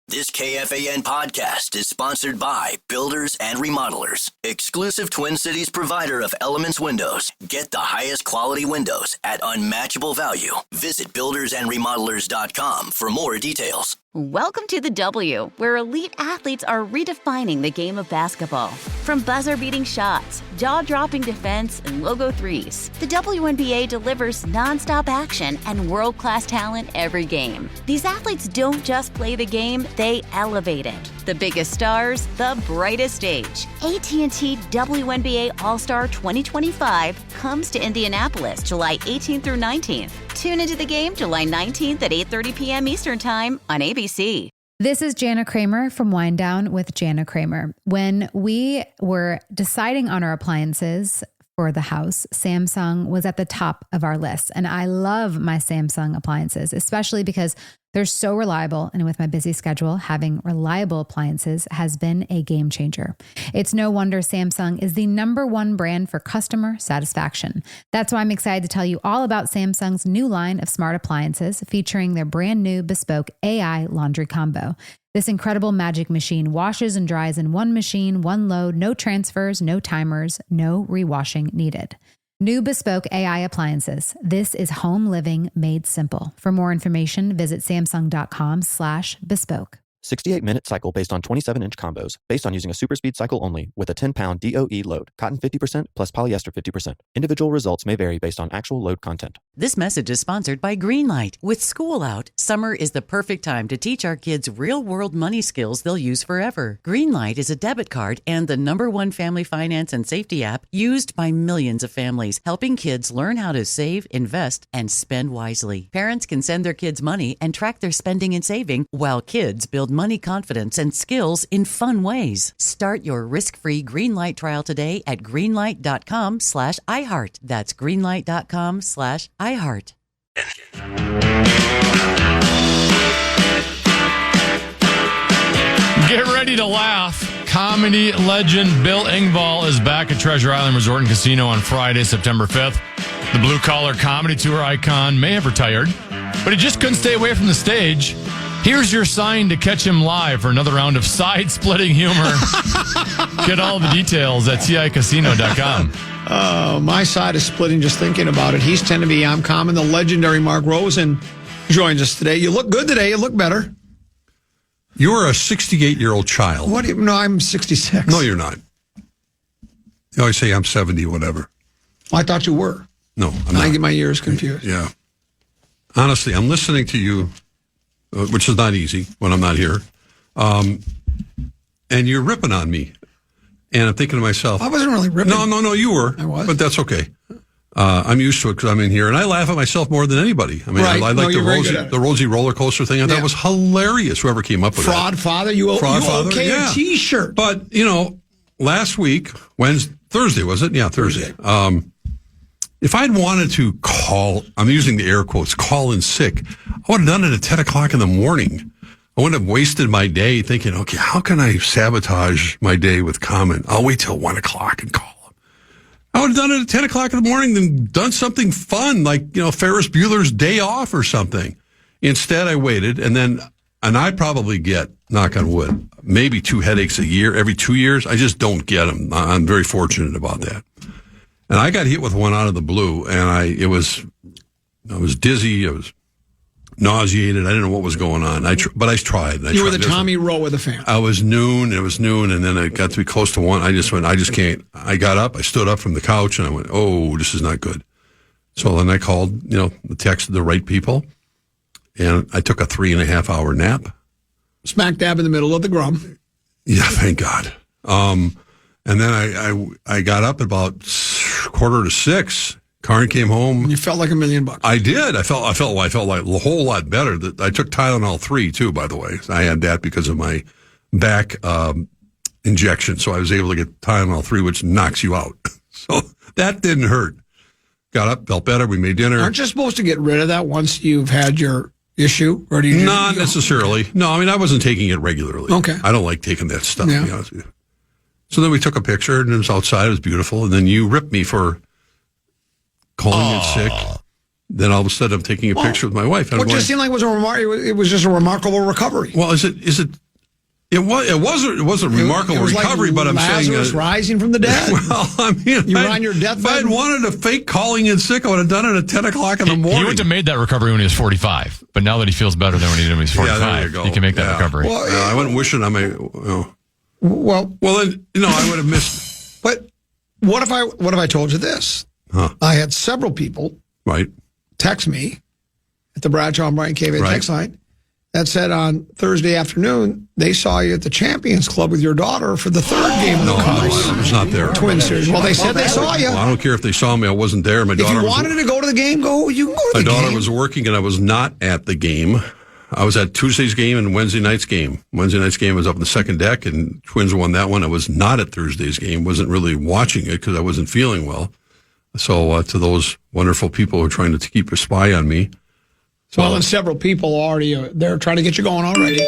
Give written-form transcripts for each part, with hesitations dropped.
This KFAN podcast is sponsored by Builders and Remodelers, exclusive Twin Cities provider of Elements Windows. Get the highest quality windows at unmatchable value. Visit buildersandremodelers.com for more details. Welcome to the W, where elite athletes are redefining the game of basketball. From buzzer-beating shots, jaw-dropping defense, and logo threes, the WNBA delivers nonstop action and world-class talent every game. These athletes don't just play the game, they elevate it. The biggest stars, the brightest stage. AT&T WNBA All-Star 2025 comes to Indianapolis July 18th through 19th. Tune into the game July 19th at 8:30 p.m. Eastern Time on ABC. This is Jana Kramer from Wind Down with Jana Kramer. When we were deciding on our appliances for the house, Samsung was at the top of our list. And I love my Samsung appliances, especially because they're so reliable. And with my busy schedule, having reliable appliances has been a game changer. It's no wonder Samsung is the #1 brand for customer satisfaction. That's why I'm excited to tell you all about Samsung's new line of smart appliances featuring their brand new bespoke AI laundry combo. This incredible magic machine washes and dries in one machine, one load, no transfers, no timers, no rewashing needed. New bespoke AI appliances. This is home living made simple. For more information, visit samsung.com/bespoke. 68-minute cycle based on 27-inch combos, based on using a super speed cycle only with a 10-pound DOE load, cotton 50% plus polyester 50%. Individual results may vary based on actual load content. This message is sponsored by Greenlight. With school out, summer is the perfect time to teach our kids real-world money skills they'll use forever. Greenlight is a debit card and the #1 family finance and safety app used by millions of families, helping kids learn how to save, invest, and spend wisely. Parents can send their kids money and track their spending and saving, while kids build money confidence and skills in fun ways. Start your risk-free Greenlight trial today at greenlight.com/iHeart. That's greenlight.com/iHeart. Get ready to laugh. Comedy legend Bill Engvall is back at Treasure Island Resort and Casino on Friday, September 5th. The blue-collar comedy tour icon may have retired, but he just couldn't stay away from the stage. Here's your sign to catch him live for another round of side-splitting humor. Get all the details at ticasino.com. My side is splitting just thinking about it. He's 10 to be, I'm common. The legendary Mark Rosen joins us today. You look good today. You look better. You're a 68-year-old child. What? No, I'm 66. No, you're not. You always say I'm 70, whatever. Well, I thought you were. No, I'm not. I get my years confused. Yeah. Honestly, I'm listening to you, which is not easy when I'm not here, and you're ripping on me. And I'm thinking to myself... I wasn't really ripping. No, you were. I was. But that's okay. I'm used to it because I'm in here, and I laugh at myself more than anybody. I mean, right. I like the Rosie roller coaster thing. I thought it was hilarious, whoever came up with that. Fraud Father, you okay a T-shirt. But, last week, Thursday, was it? Yeah, Thursday. If I'd wanted to call, I'm using the air quotes, call in sick, I would have done it at 10 o'clock in the morning. I wouldn't have wasted my day thinking, okay, how can I sabotage my day with comment? I'll wait till 1 o'clock and call him. I would have done it at 10 o'clock in the morning, then done something fun, like, Ferris Bueller's Day Off or something. Instead, I waited, and I probably get, knock on wood, maybe 2 headaches a year, every 2 years. I just don't get them. I'm very fortunate about that. And I got hit with one out of the blue, and I was dizzy. I was nauseated. I didn't know what was going on. But I tried. You were the Tommy Rowe of the family. It was noon, and then it got to be close to 1. I just can't. I got up. I stood up from the couch, and I went, oh, this is not good. So then I called, texted the right people, and I took a 3.5-hour nap. Smack dab in the middle of the grum. Yeah, thank God. And then I got up at about 5:45. Karen came home. You felt like $1 million. I did. I felt like a whole lot better. I took Tylenol 3 too, by the way. I had that because of my back injection, so I was able to get Tylenol 3, which knocks you out. So that didn't hurt. Got up, felt better. We made dinner. Aren't you supposed to get rid of that once you've had your issue? Or do you? Not necessarily. No, I mean, I wasn't taking it regularly. Okay. I don't like taking that stuff, to be honest with you. So then we took a picture, and it was outside. It was beautiful. And then you ripped me for calling in sick. then all of a sudden I'm taking a picture with my wife. What just seemed like it was just a remarkable recovery. Well, it was a remarkable recovery, but I'm saying Lazarus rising from the dead. Well, I mean, you were on your deathbed. If I'd wanted to fake calling in sick, I would have done it at 10 o'clock in the morning. He would have made that recovery when he was 45, but now that he feels better than when he was 45, he can make that recovery. Well, I wouldn't wish it on my. Well, then I would have missed. But what if I told you this? Huh. I had several people text me at the Bradshaw and Brian KFAN text line that said on Thursday afternoon they saw you at the Champions Club with your daughter for the third game of the Cubs. No, I was not there. Twin Series. Well, they said they saw you. Well, I don't care if they saw me. I wasn't there. My daughter. If you wanted to go to the game, you can go to the game. My daughter was working, and I was not at the game. I was at Tuesday's game and Wednesday night's game. Wednesday night's game was up in the second deck, and Twins won that one. I was not at Thursday's game. Wasn't really watching it because I wasn't feeling well. So to those wonderful people who are trying to keep a spy on me. And several people already they're trying to get you going already.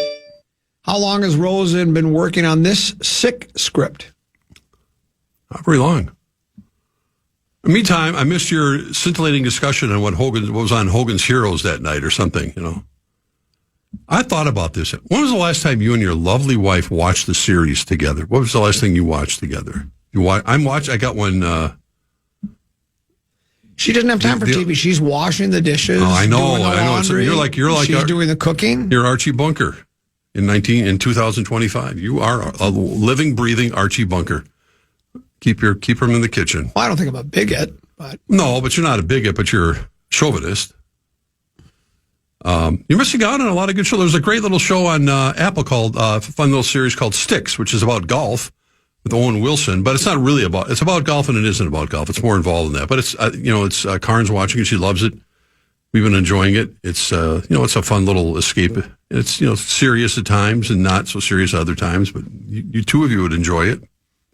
How long has Rosen been working on this sick script? Not very long. In the meantime, I missed your scintillating discussion on what was on Hogan's Heroes that night or something, I thought about this. When was the last time you and your lovely wife watched the series together? What was the last thing you watched together? I got one. She doesn't have time for TV. She's washing the dishes. Oh, I know. Doing the laundry. You're like she's doing the cooking. You're Archie Bunker in 2025. You are a living, breathing Archie Bunker. Keep him in the kitchen. Well, I don't think I'm a bigot, but no, but you're not a bigot, but you're a chauvinist. You're missing out on a lot of good shows. There's a great little show on Apple called a fun little series called Sticks, which is about golf with Owen Wilson, but it's not really it's about golf and it isn't about golf. It's more involved in that. But it's Karen's watching it. She loves it. We've been enjoying it. It's it's a fun little escape. It's serious at times and not so serious at other times. But you two of you would enjoy it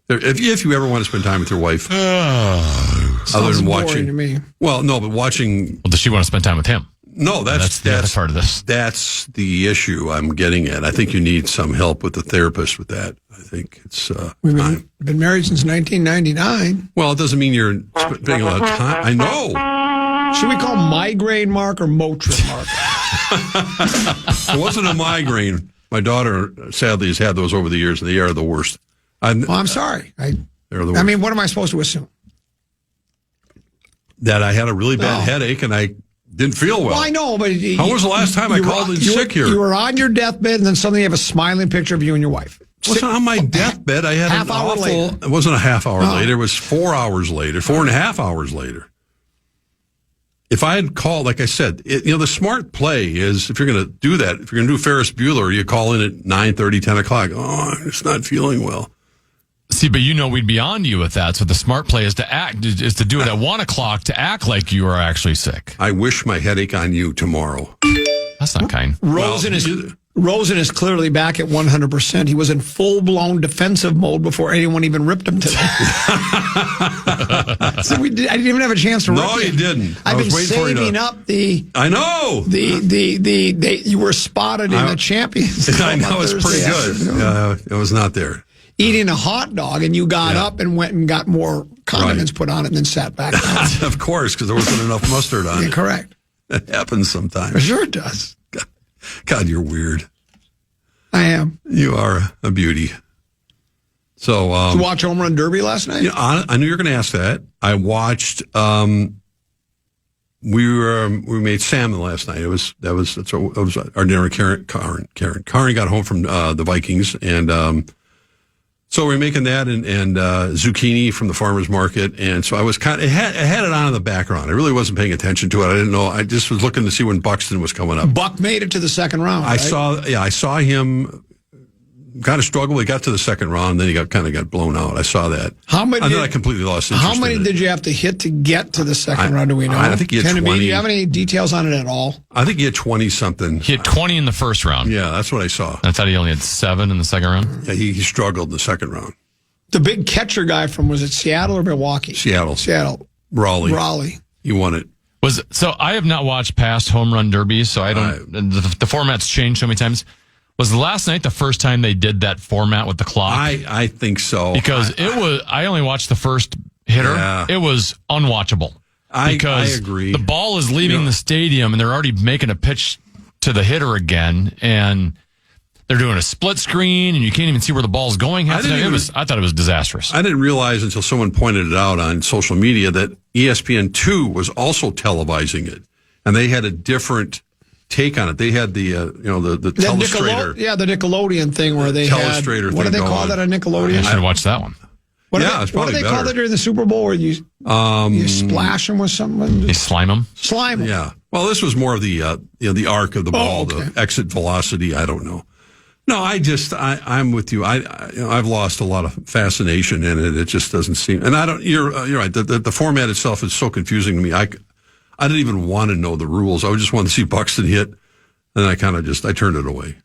if you ever want to spend time with your wife. Other than watching to me. Well, no, but watching. Well, does she want to spend time with him? No, that's the other part of this. That's the issue I'm getting at. I think you need some help with the therapist with that. I think it's. We've been married since 1999. Well, it doesn't mean you're spending a lot of time. I know. Should we call Migraine Mark or Motrin Mark? It wasn't a migraine. My daughter, sadly, has had those over the years, and they are the worst. I'm sorry. They're the worst. I mean, what am I supposed to assume? That I had a really bad headache, and I didn't feel well. Well, I know, but when was the last time I called in sick here? You were on your deathbed, and then suddenly you have a smiling picture of you and your wife. It wasn't on my deathbed. I had half hour later. It wasn't a half hour later. It was 4 hours later, 4.5 hours later. If I had called, like I said, the smart play is if you're going to do that, if you're going to do Ferris Bueller, you call in at 9:30, 10 o'clock. Oh, I'm just not feeling well. See, but we'd be on to you with that. So the smart play is to do it at 1 o'clock to act like you are actually sick. I wish my headache on you tomorrow. That's not kind. Rosen is clearly back at 100%. He was in full-blown defensive mode before anyone even ripped him today. So I didn't even have a chance to rip him. No, you didn't. I've been saving up the... I know! You were spotted in the Champions Club. I know, it's pretty good. It was not there. Eating a hot dog, and you got up and went and got more condiments put on it and then sat back down. Of course, because there wasn't enough mustard on it. Correct. That happens sometimes. Sure it does. God, you're weird. I am. You are a beauty. So, did you watch Home Run Derby last night? I knew you were going to ask that. I watched. We made salmon last night. It was our dinner. Karen got home from the Vikings, and so we were making that and zucchini from the farmer's market. And so I was I had it on in the background. I really wasn't paying attention to it. I didn't know. I just was looking to see when Buxton was coming up. Buck made it to the second round. I saw him kind of struggle. He got to the second round, then he got blown out. I saw that. And then I completely lost interest. How many did you have to hit to get to the second round? Do we know? I think he had 20. Do you have any details on it at all? I think he had 20-something. He had 20 in the first round. Yeah, that's what I saw. I thought he only had 7 in the second round. Yeah, he struggled in the second round. The big catcher guy from, was it Seattle or Milwaukee? Seattle. Raleigh. He won it. So I have not watched past home run derbies, so I don't. The format's changed so many times. Was last night the first time they did that format with the clock? I think so. Because I only watched the first hitter. Yeah. It was unwatchable. because I agree. The ball is leaving the stadium, and they're already making a pitch to the hitter again, and they're doing a split screen, and you can't even see where the ball's going. I thought it was disastrous. I didn't realize until someone pointed it out on social media that ESPN2 was also televising it, and they had a different take on it. They had the telestrator. The Nickelodeon thing where they had. What do they call that on Nickelodeon? I should watch that one. What do they call it during the Super Bowl where you splash them with something? You slime them? Slime them. Yeah. Well, this was more of the the arc of the ball, the exit velocity. I don't know. No, I'm with you. I've lost a lot of fascination in it. It just doesn't seem. And I don't. You're right. The format itself is so confusing to me. I didn't even want to know the rules. I just wanted to see Buxton hit, and I kind of I turned it away.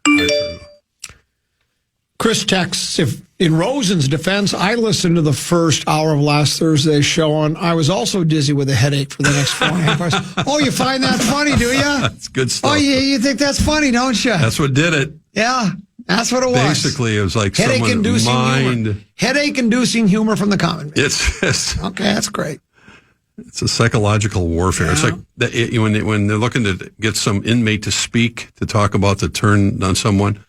Chris texts, if in Rosen's defense, I listened to the first hour of last Thursday's show, and I was also dizzy with a headache for the next 4.5 hours. Oh, you find that funny, do you? That's good stuff. Oh, you think that's funny, don't you? That's what did it. Yeah, that's what it was. Basically, it was like headache-inducing humor. Headache-inducing humor from the common man. It's okay, that's great. It's a psychological warfare. Yeah. It's like when they're looking to get some inmate to speak, to talk about the turn on someone.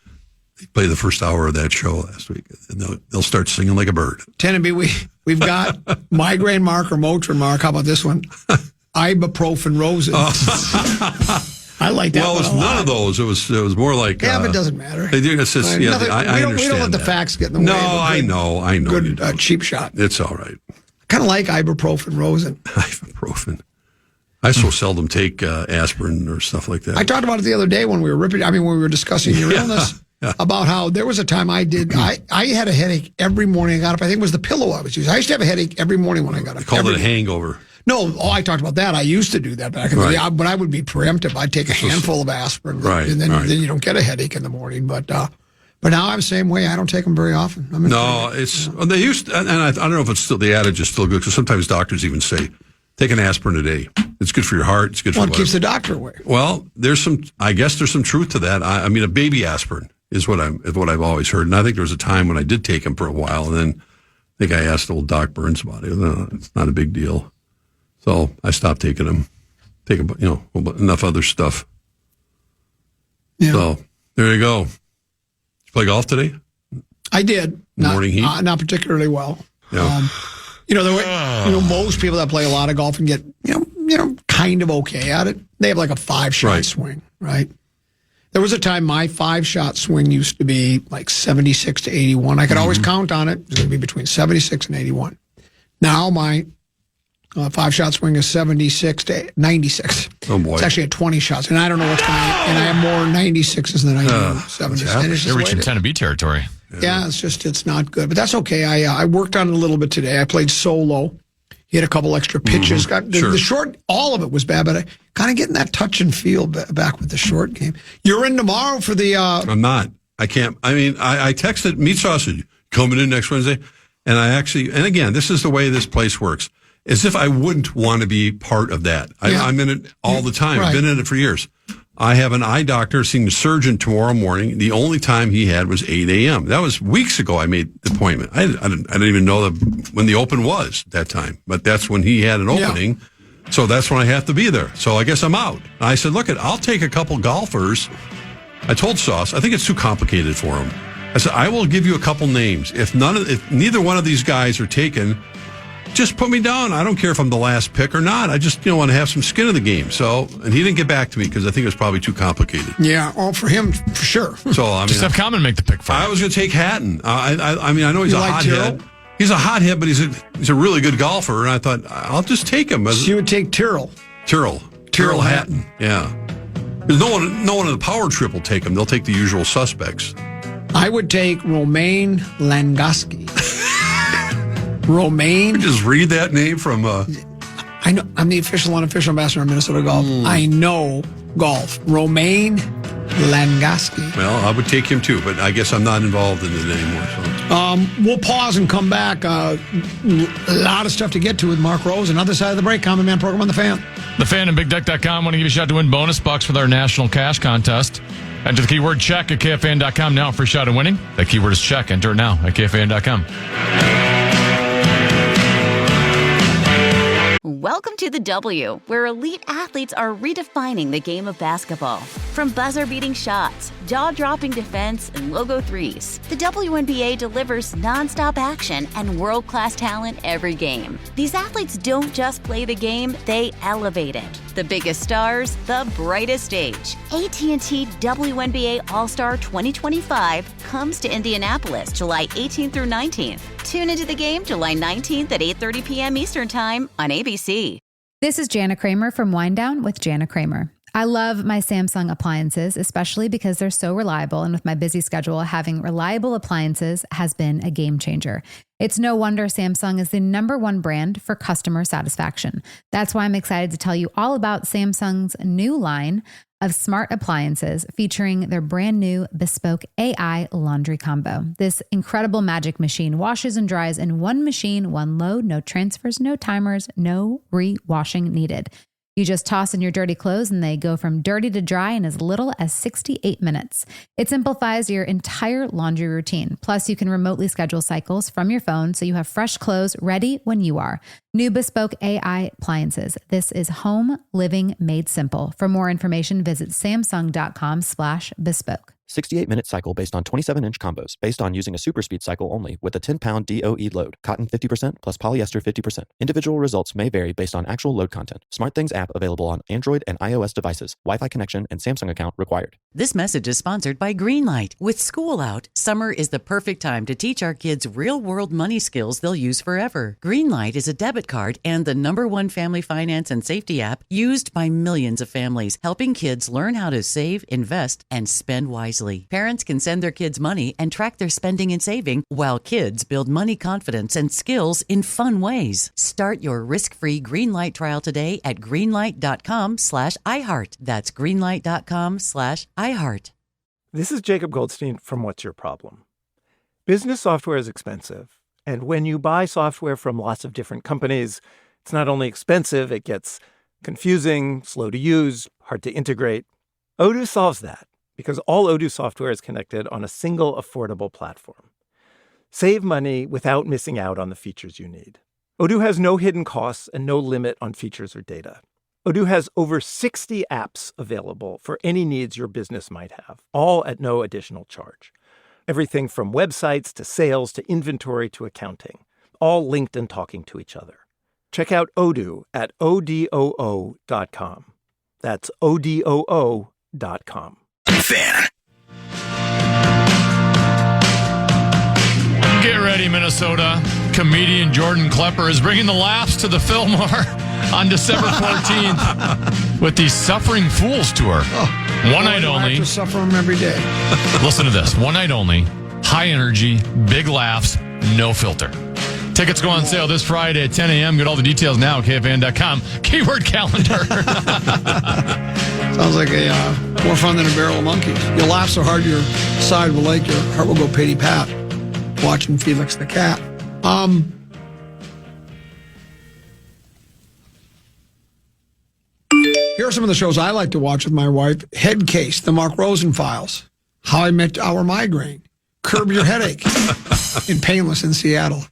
They played the first hour of that show last week, and they'll start singing like a bird. Tenenby, we've got Migraine Mark or Motrin Mark. How about this one? Ibuprofen Rosen. I like that. Well, it was none of those. It was more like. Yeah, but it doesn't matter. They do. It's just, I understand. We don't let the facts get in the way. No, I know. Good cheap shot. It's all right. Kind of like ibuprofen Rosen. Ibuprofen. I so seldom take aspirin or stuff like that. I talked about it the other day when we were discussing your illness. Yeah. About how there was a time I had a headache every morning I got up. I think it was the pillow I was using. I used to have a headache every morning when I got up. Called it a hangover. No, I talked about that. I used to do that back in the day, but I would be preemptive. I'd take a handful of aspirin, and then you don't get a headache in the morning. But now I'm the same way. I don't take them very often. They used, and I don't know if it's still, the adage is still good, because sometimes doctors even say, take an aspirin a day. It's good for your heart. It's good for it keeps the doctor away. Well, there's some truth to that. I mean, a baby aspirin is what I've always heard. And I think there was a time when I did take them for a while, and then I think I asked old Doc Burns about it. No, it's not a big deal. So I stopped taking them. Take enough other stuff. Yeah. So there you go. Did you play golf today? I did. Morning heat? Not particularly well. Yeah. Most people that play a lot of golf and get, kind of okay at it, they have like a 5-shot swing, right? There was a time my 5-shot swing used to be like 76 to 81. I could always count on it. It was going to be between 76 and 81. Now my 5-shot swing is 76 to 96. Oh, boy. It's actually at 20 shots. And I don't know what's going on. And I have more 96s than I do 70s. You're reaching Tenenby territory. Yeah, it's not good. But that's okay. I worked on it a little bit today. I played solo. Hit a couple extra pitches. The short, all of it was bad, but I kind of getting that touch and feel back with the short game. You're in tomorrow for the... I'm not. I can't. I mean, I texted Meat Sausage coming in next Wednesday, and and again, this is the way this place works. As if I wouldn't want to be part of that. I'm in it all the time. Right. I've been in it for years. I have an eye doctor seeing a surgeon tomorrow morning. The only time he had was 8 a.m. That was weeks ago I made the appointment. I didn't even know when the open was that time. But that's when he had an opening. Yeah. So that's when I have to be there. So I guess I'm out. And I said, look, I'll take a couple golfers. I told Sauce, I think it's too complicated for him. I said, I will give you a couple names. If neither one of these guys are taken, just put me down. I don't care if I'm the last pick or not. I just want to have some skin in the game. So, and he didn't get back to me because I think it was probably too complicated. Yeah, for him, for sure. So just have Common make the pick for him. I was going to take Hatton. I know he's a hothead. He's a hothead, but he's a really good golfer. And I thought I'll just take him. So you would take Tyrrell Hatton. Yeah, because no one in the power trip will take him. They'll take the usual suspects. I would take Romain Langoski. Romain. Just read that name from. I know. I'm the unofficial ambassador of Minnesota Golf. I know golf. Romain Langoski. Well, I would take him too, but I guess I'm not involved in it anymore. So. We'll pause and come back. A lot of stuff to get to with Mark Rosen. Other side of the break. Common Man program on the Fan. The Fan and BigDeck.com want to give you a shot to win bonus bucks with our national cash contest. Enter the keyword check at KFAN.com now for a shot at winning. That keyword is check. Enter it now at KFAN.com. Welcome to the W, where elite athletes are redefining the game of basketball. From buzzer-beating shots, jaw-dropping defense, and logo threes, the WNBA delivers nonstop action and world-class talent every game. These athletes don't just play the game, they elevate it. The biggest stars, the brightest stage. AT&T WNBA All-Star 2025 comes to Indianapolis July 18th through 19th. Tune into the game July 19th at 8:30 p.m. Eastern Time on ABC. This is Jana Kramer from Wind Down with Jana Kramer. I love my Samsung appliances, especially because they're so reliable. And with my busy schedule, having reliable appliances has been a game changer. It's no wonder Samsung is the #1 brand for customer satisfaction. That's why I'm excited to tell you all about Samsung's new line of smart appliances featuring their brand new bespoke AI laundry combo. This incredible magic machine washes and dries in one machine, one load, no transfers, no timers, no re-washing needed. You just toss in your dirty clothes and they go from dirty to dry in as little as 68 minutes. It simplifies your entire laundry routine. Plus, you can remotely schedule cycles from your phone so you have fresh clothes ready when you are. New bespoke AI appliances. This is home living made simple. For more information, visit samsung.com/bespoke. 68-minute cycle based on 27-inch combos, based on using a super speed cycle only with a 10-pound DOE load, cotton 50% plus polyester 50%. Individual results may vary based on actual load content. SmartThings app available on Android and iOS devices. Wi-Fi connection and Samsung account required. This message is sponsored by Greenlight. With school out, summer is the perfect time to teach our kids real-world money skills they'll use forever. Greenlight is a debit card and the #1 family finance and safety app used by millions of families, helping kids learn how to save, invest, and spend wisely. Parents can send their kids money and track their spending and saving, while kids build money confidence and skills in fun ways. Start your risk-free Greenlight trial today at greenlight.com/iHeart. That's greenlight.com/iHeart. This is Jacob Goldstein from What's Your Problem? Business software is expensive, and when you buy software from lots of different companies, it's not only expensive, it gets confusing, slow to use, hard to integrate. Odoo solves that, because all Odoo software is connected on a single affordable platform. Save money without missing out on the features you need. Odoo has no hidden costs and no limit on features or data. Odoo has over 60 apps available for any needs your business might have, all at no additional charge. Everything from websites to sales to inventory to accounting, all linked and talking to each other. Check out Odoo at odoo.com. That's odoo.com. Fan. Get ready, Minnesota. Comedian Jordan Klepper is bringing the laughs to the Fillmore on December 14th with the Suffering Fools Tour. One night only. I have to suffer them every day. Listen to this. One night only. High energy, big laughs, no filter. Tickets go on sale this Friday at 10 a.m. Get all the details now at KFAN.com. Keyword calendar. Sounds like more fun than a barrel of monkeys. You'll laugh so hard your side will ache, your heart will go pity-pat watching Felix the cat. Here are some of the shows I like to watch with my wife. Head Case, The Mark Rosen Files, How I Met Our Migraine, Curb Your Headache, and Painless in Seattle.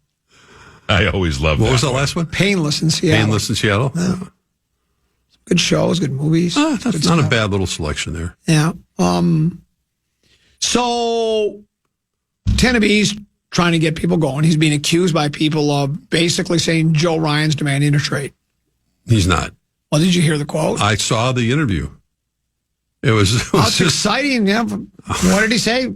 I always love that. What was the last one? Painless in Seattle. Painless in Seattle? Yeah. Good shows, good movies. That's good not stuff. a bad little selection there. Yeah. So Tennebee's trying to get people going. He's being accused by people of basically saying Joe Ryan's demanding a trade. He's not. Well, did you hear the quote? I saw the interview. It was It's just exciting. Yeah. What did he say?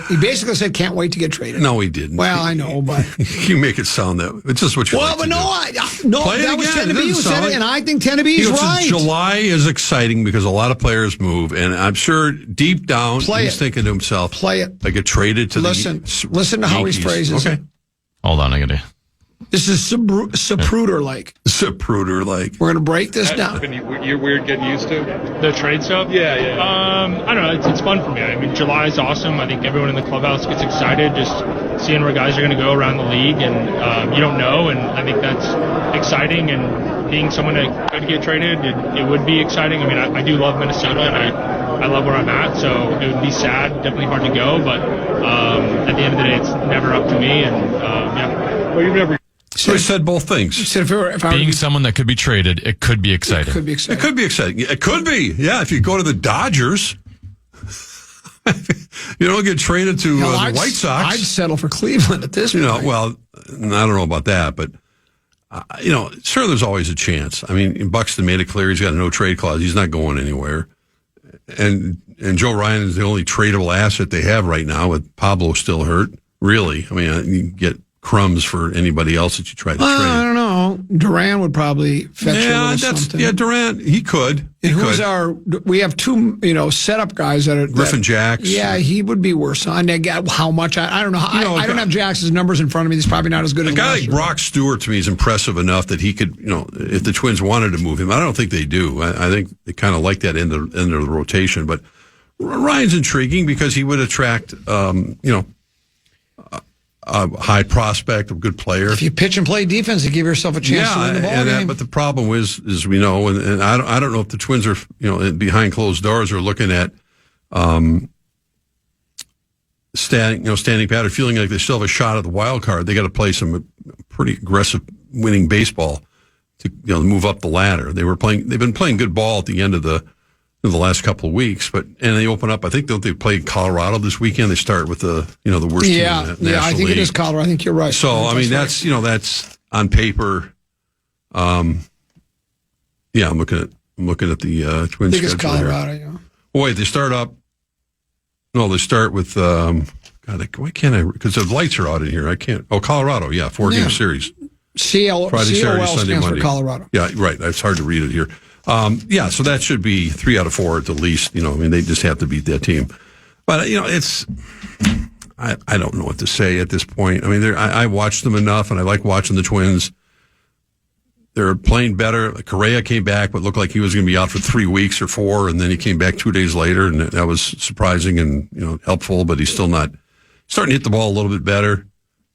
He basically said, "Can't wait to get traded." No, he didn't. Well, I know, but you make it sound that it's just what you. well, like but to no, do. no, that was again. Tennebee who said it, and I think Tennebee's right. July is exciting because a lot of players move, and I'm sure deep down he's thinking to himself, "Play it. I get traded to listen to how he Yankees." phrases it. Hold on, I got to. This is Zapruder-like. Zapruder-like. We're going to break this down. You're weird getting used to the trade stuff. Yeah. I don't know. It's fun for me. I mean, July is awesome. I think everyone in the clubhouse gets excited just seeing where guys are going to go around the league, and you don't know. And I think that's exciting. And being someone that could get traded, it would be exciting. I mean, I do love Minnesota, and I love where I'm at. So it would be sad, definitely hard to go. But at the end of the day, it's never up to me. And yeah. Well, you've never. So I said both things. Said if I Being someone that could be traded, it could be exciting. It could be exciting. It could be exciting. It could be. Yeah, if you go to the Dodgers, you don't get traded to the White Sox. I'd settle for Cleveland at this point. Well, I don't know about that, but sure, there's always a chance. I mean, Buxton made it clear he's got a no trade clause. He's not going anywhere. And Joe Ryan is the only tradable asset they have right now, with Pablo still hurt. Really, I mean, you get crumbs for anybody else that you try to trade. I don't know. Duran would probably fetch a little something. Yeah, Duran, he could. We have two, setup guys that are Griffin Jacks. Yeah, he would be worse. How much? I don't know. I don't have Jacks's numbers in front of me. He's probably not as good as a guy like Brock Stewart. To me, is impressive enough that he could, if the Twins wanted to move him. I don't think they do. I think they kind of like that in the rotation. But Ryan's intriguing because he would attract, a high prospect, a good player. If you pitch and play defense, you give yourself a chance to win the ball game. But the problem is we know, and I don't know if the Twins are, behind closed doors are looking at standing pat or feeling like they still have a shot at the wild card. They got to play some pretty aggressive winning baseball to move up the ladder. They've been playing good ball at the end of the last couple of weeks, and they open up. I think they play Colorado this weekend. They start with the worst team in the National I think League. it is Colorado. I think you're right. So that's on paper. I'm looking at the Twins. I think it's Colorado. Here. Oh, wait, they start up. No, they start with. God, why can't I? Because the lights are out in here. I can't. Oh, Colorado. Yeah, 4-game series. Friday, Saturday, Sunday, Monday. For Colorado. Yeah, right. It's hard to read it here. So that should be 3 out of 4 at the least. They just have to beat that team. But it's. I don't know what to say at this point. I mean, I watched them enough, and I like watching the Twins. They're playing better. Correa came back, but looked like he was going to be out for 3 weeks or 4, and then he came back 2 days later, and that was surprising and helpful. But he's still not starting to hit the ball a little bit better.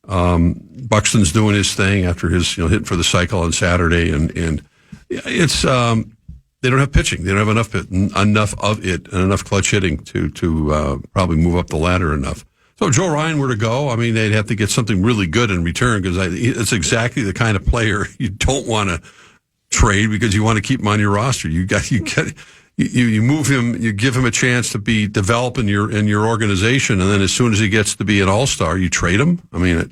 Buxton's doing his thing after his hitting for the cycle on Saturday, and it's they don't have pitching. They don't have enough of it and enough clutch hitting to probably move up the ladder enough. So if Joe Ryan were to go, I mean, they'd have to get something really good in return, because it's exactly the kind of player you don't want to trade because you want to keep him on your roster. You move him, you give him a chance to be developed in your organization, and then as soon as he gets to be an all-star, you trade him. I mean,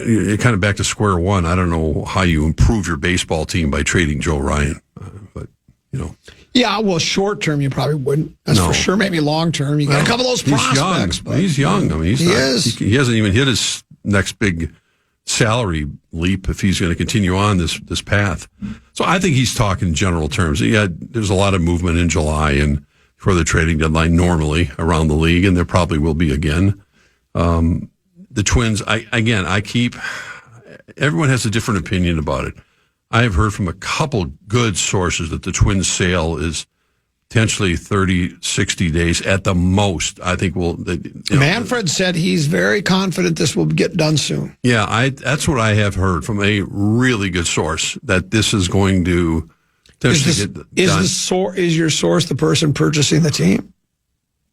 you're kind of back to square one. I don't know how you improve your baseball team by trading Joe Ryan, but. Yeah, well, short term you probably wouldn't. That's for sure. Maybe long term, you got a couple of those prospects. He's young. I mean, he hasn't even hit his next big salary leap if he's going to continue on this path. So I think he's talking general terms. Yeah, there's a lot of movement in July and for the trading deadline normally around the league, and there probably will be again. The Twins, everyone has a different opinion about it. I have heard from a couple good sources that the Twins sale is potentially 30, 60 days at the most. I think Manfred said he's very confident this will get done soon. Yeah, that's what I have heard from a really good source, that this is going to potentially get done. Is your source the person purchasing the team?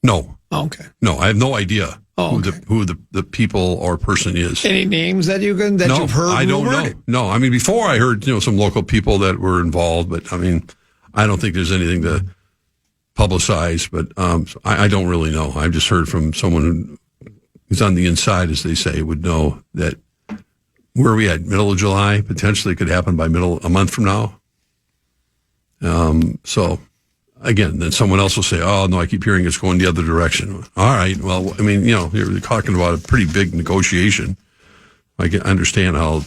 No. Oh, okay. No, I have no idea who the people or person is. Any names that you've heard? I don't know. No, I mean, before I heard some local people that were involved, but I mean, I don't think there's anything to publicize. But I don't really know. I've just heard from someone who's on the inside, as they say, would know that. Where are we at? Middle of July? Potentially it could happen by a month from now. So. Again, then someone else will say, "Oh no, I keep hearing it's going the other direction." All right, well, I mean, you're talking about a pretty big negotiation. I can understand how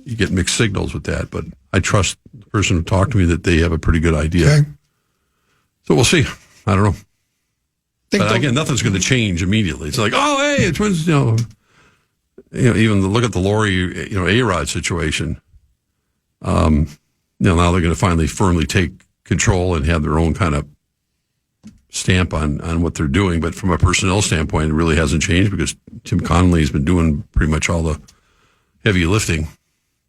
you get mixed signals with that, but I trust the person who talked to me that they have a pretty good idea. Okay. So we'll see. I don't know. But again, nothing's going to change immediately. It's like, oh, hey, it's Twins. Even look at the Laurie, A-Rod situation. Now they're going to finally firmly take control and have their own kind of stamp on what they're doing. But from a personnel standpoint, it really hasn't changed because Tim Connolly has been doing pretty much all the heavy lifting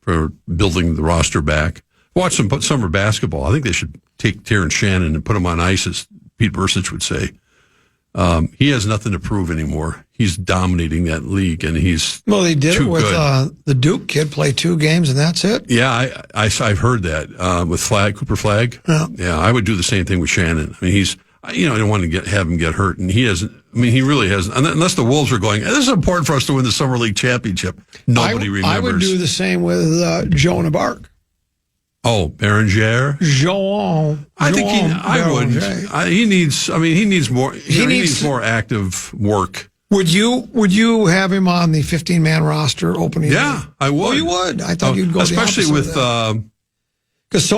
for building the roster back. Watch some summer basketball. I think they should take Terrence Shannon and put him on ice, as Pete Bursich would say. He has nothing to prove anymore. He's dominating that league, and he's they did too it with good. The Duke kid, play 2 games, and that's it. Yeah, I've heard that with Cooper Flagg. Yeah, I would do the same thing with Shannon. I mean, I don't want to have him get hurt, and he hasn't. I mean, he really hasn't. Unless the Wolves are going, this is important for us to win the Summer League championship. Nobody remembers. I would do the same with Joan of Arc. Oh, Beringer. Joan. I think I wouldn't. He needs more. He needs more active work. Would you have him on the 15-man roster opening? Yeah, day? I would. Oh, you would. I thought you'd go especially with because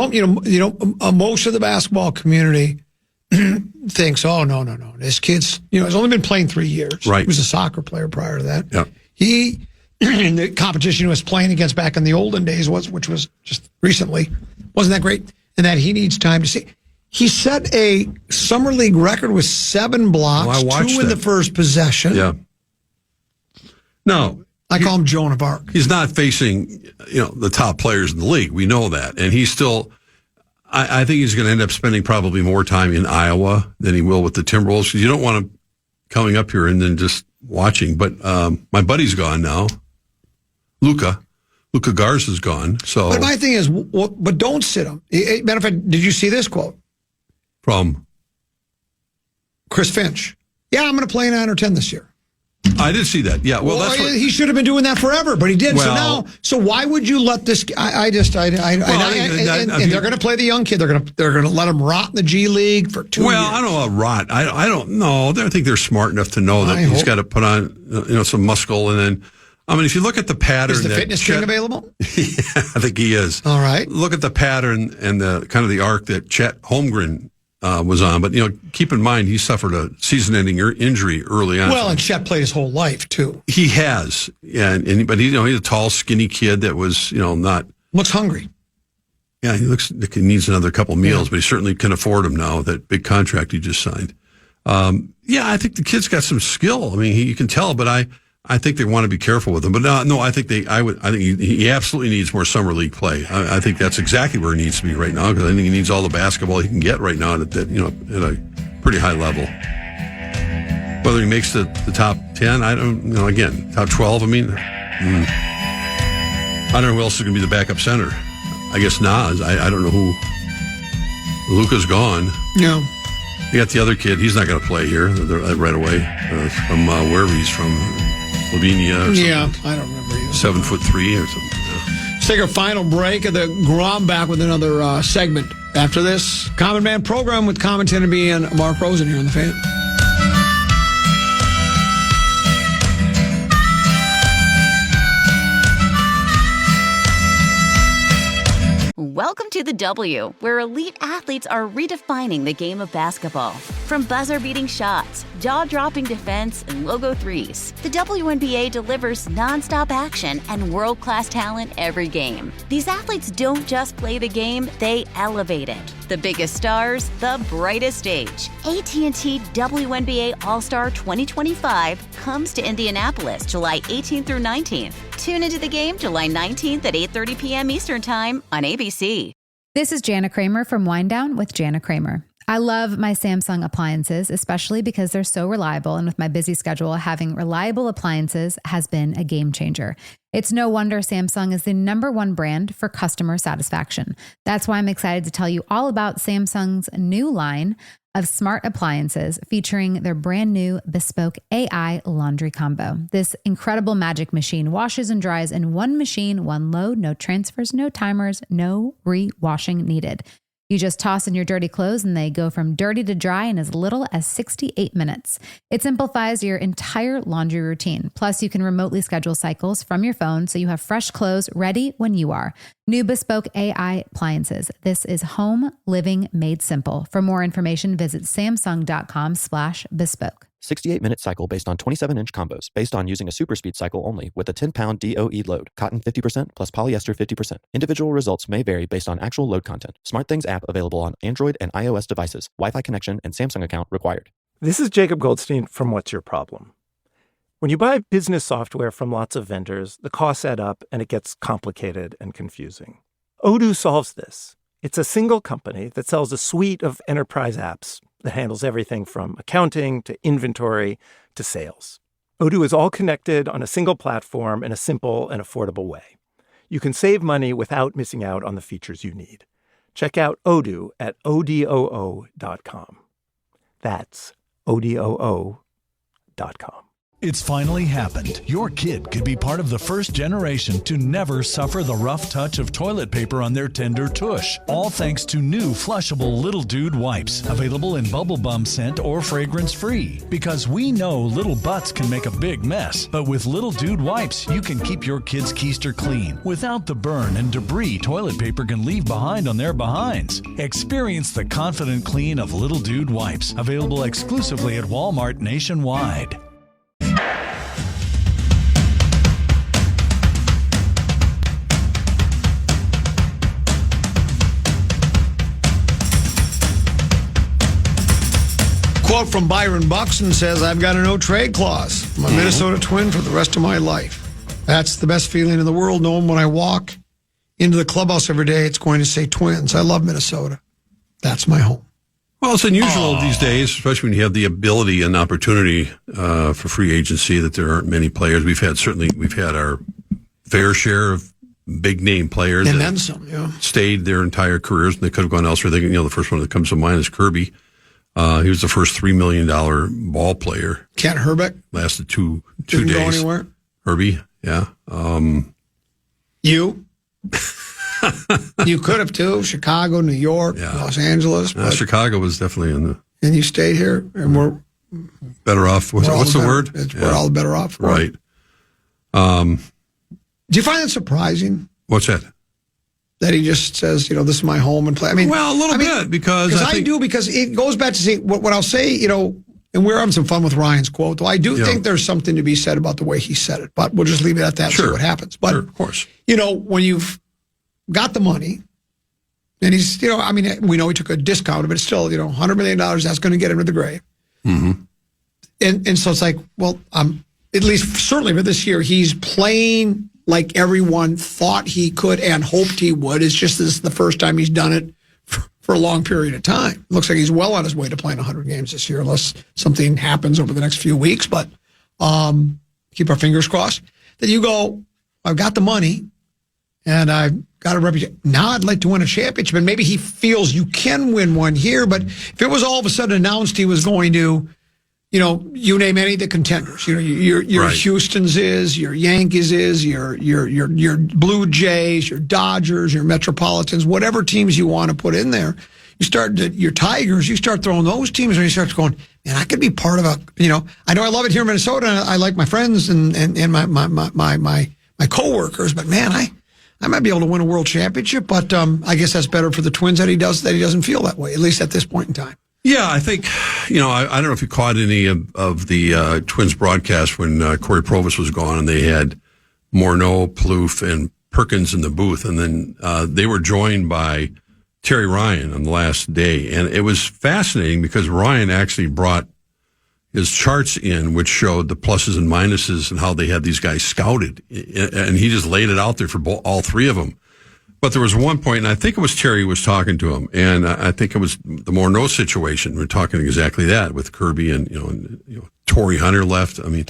most of the basketball community thinks, oh no, this kid's has only been playing 3 years. Right. He was a soccer player prior to that. Yeah. He in the competition he was playing against back in the olden days which was just recently, wasn't that great? And that he needs time to see. He set a summer league record with 7 blocks, 2 in the first possession. Yeah. No, I call him Joan of Arc. He's not facing the top players in the league. We know that, and he's still. I think he's going to end up spending probably more time in Iowa than he will with the Timberwolves, because you don't want him coming up here and then just watching. But my buddy's gone now. Luka Garza's gone. So, but my thing is, but don't sit him. Matter of fact, did you see this quote from Chris Finch? Yeah, I'm going to play 9 or 10 this year. I did see that. Yeah, well, that's what he should have been doing that forever, but he did. Well, so why would you let this? And they're going to play the young kid. They're going to let him rot in the G League for 2 years. Well, I don't know about rot. I don't know. I think they're smart enough to know that he's got to put on some muscle, and then. I mean, if you look at the pattern, is the fitness king available? Yeah, I think he is. All right. Look at the pattern and the kind of the arc that Chet Holmgren was on, but keep in mind he suffered a season-ending injury early on. Well, and Chet played his whole life too. He has, but he's a tall, skinny kid that was not looks hungry. Yeah, he looks like he needs another couple meals, but he certainly can afford them now. That big contract he just signed. Yeah, I think the kid's got some skill. I mean, you can tell, but I think they want to be careful with him. But no, I think he absolutely needs more summer league play. I think that's exactly where he needs to be right now, because I think he needs all the basketball he can get right now at a pretty high level. Whether he makes the top 10, I don't again, top 12, I don't know who else is going to be the backup center. I guess Nas. I don't know who. Luka's gone. Yeah. You got the other kid. He's not going to play here right away from wherever he's from. Slovenia or something. Yeah, I don't remember either. 7'3" or something. Let's take our final break of the Grom, back with another segment after this. Common Man program with commentator and Mark Rosen here on The Fan. Welcome to the W, where elite athletes are redefining the game of basketball. From buzzer-beating shots, jaw-dropping defense, and logo threes, the WNBA delivers nonstop action and world-class talent every game. These athletes don't just play the game, they elevate it. The biggest stars, the brightest stage. AT&T WNBA All-Star 2025 comes to Indianapolis July 18th through 19th. Tune into the game July 19th at 8:30 p.m. Eastern Time on ABC. This is Jana Kramer from Wind Down with Jana Kramer. I love my Samsung appliances, especially because they're so reliable. And with my busy schedule, having reliable appliances has been a game changer. It's no wonder Samsung is the #1 brand for customer satisfaction. That's why I'm excited to tell you all about Samsung's new line of smart appliances featuring their brand new bespoke AI laundry combo. This incredible magic machine washes and dries in one machine, one load, no transfers, no timers, no re-washing needed. You just toss in your dirty clothes and they go from dirty to dry in as little as 68 minutes. It simplifies your entire laundry routine. Plus, you can remotely schedule cycles from your phone so you have fresh clothes ready when you are. New bespoke AI appliances. This is home living made simple. For more information, visit samsung.com/bespoke. 68-minute cycle based on 27-inch combos, based on using a super speed cycle only with a 10-pound DOE load, cotton 50% plus polyester 50%. Individual results may vary based on actual load content. SmartThings app available on Android and iOS devices. Wi-Fi connection and Samsung account required. This is Jacob Goldstein from What's Your Problem? When you buy business software from lots of vendors, the costs add up and it gets complicated and confusing. Odoo solves this. It's a single company that sells a suite of enterprise apps that handles everything from accounting to inventory to sales. Odoo is all connected on a single platform in a simple and affordable way. You can save money without missing out on the features you need. Check out Odoo at odoo.com. That's odoo.com. It's finally happened. Your kid could be part of the first generation to never suffer the rough touch of toilet paper on their tender tush. All thanks to new flushable Little Dude wipes, available in bubble bum scent or fragrance free. Because we know little butts can make a big mess, but with Little Dude wipes, you can keep your kid's keister clean without the burn and debris toilet paper can leave behind on their behinds. Experience the confident clean of Little Dude wipes, available exclusively at Walmart nationwide. Quote from Byron Buxton says, I've got a no-trade clause. I'm a Minnesota Twin for the rest of my life. That's the best feeling in the world, knowing when I walk into the clubhouse every day, it's going to say Twins. I love Minnesota. That's my home. Well, it's unusual these days, especially when you have the ability and opportunity for free agency, that there aren't many players. We've had our fair share of big-name players. And then some, yeah. Stayed their entire careers, and they could have gone elsewhere. The first one that comes to mind is Kirby. He was the first $3 million ball player. Kent Herbeck lasted two didn't days. Go anywhere. Herbie, yeah. You could have too. Chicago, New York, Los Angeles. Chicago was definitely in the. And you stayed here, and we're better off. What's the word? We're all better off. Right. Do you find it surprising? What's that? That he just says, this is my home and play. I mean, well, a little bit because it goes back to say what I'll say, and we're having some fun with Ryan's quote. Though I do think there's something to be said about the way he said it, but we'll just leave it at that. Sure. And see what happens. But of course, when you've got the money, and he's, we know he took a discount, but it's still, $100 million. That's going to get him to the grave. Mm-hmm. And so it's like, well, at least certainly for this year, he's playing like everyone thought he could and hoped he would. It's just this is the first time he's done it for a long period of time. Looks like he's well on his way to playing 100 games this year, unless something happens over the next few weeks. But keep our fingers crossed. That you go, I've got the money, and I've got a reputation. Now I'd like to win a championship. And maybe he feels you can win one here. But if it was all of a sudden announced he was going to, you name any of the contenders. Your right. Houston's is, your Yankees is, your Blue Jays, your Dodgers, your Metropolitans, whatever teams you want to put in there. Your Tigers, you start throwing those teams, and you start going, man, I could be part of a. I know I love it here in Minnesota, and I like my friends and my coworkers, but man, I might be able to win a world championship. But I guess that's better for the Twins that he doesn't feel that way, at least at this point in time. Yeah, I think, I don't know if you caught any of the Twins broadcast when Corey Provis was gone, and they had Morneau, Plouffe, and Perkins in the booth. And then they were joined by Terry Ryan on the last day. And it was fascinating because Ryan actually brought his charts in, which showed the pluses and minuses and how they had these guys scouted. And he just laid it out there for all three of them. But there was one point, and I think it was Terry who was talking to him, and I think it was the Morneau situation. We're talking exactly that with Kirby and Torrey Hunter left. I mean,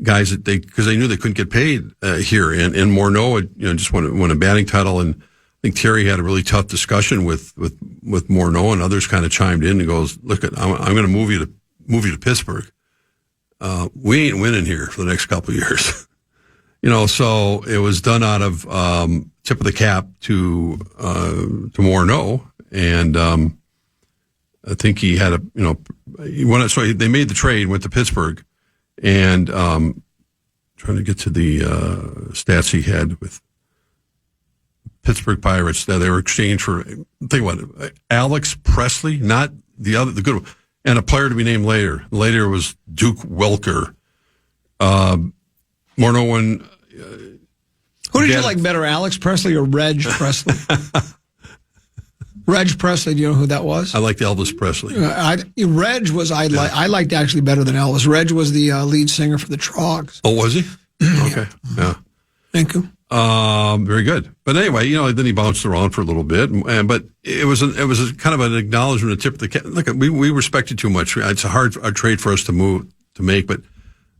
guys that because they knew they couldn't get paid here, and Morneau had, just won a batting title, and I think Terry had a really tough discussion with Morneau, and others kind of chimed in and goes, "Look, I'm going to move you to Pittsburgh. We ain't winning here for the next couple of years." So it was done out of tip of the cap to Morneau, and I think he had he won. So they made the trade, went to Pittsburgh, and trying to get to the stats he had with Pittsburgh Pirates. That they were exchanged for, think what, Alex Presley, not the good one, and a player to be named later. Later was Duke Welker. Morneau won. Who did you like better, Alex Presley or Reg Presley? Reg Presley, do you know who that was? I liked Elvis Presley. Reg was I liked actually better than Elvis. Reg was the lead singer for the Trogs. Oh, was he? Okay, yeah. Thank you. Very good. But anyway, then he bounced around for a little bit, but it was a kind of an acknowledgement, a tip of the cap. Look, we respect you too much. It's a hard trade for us to make, but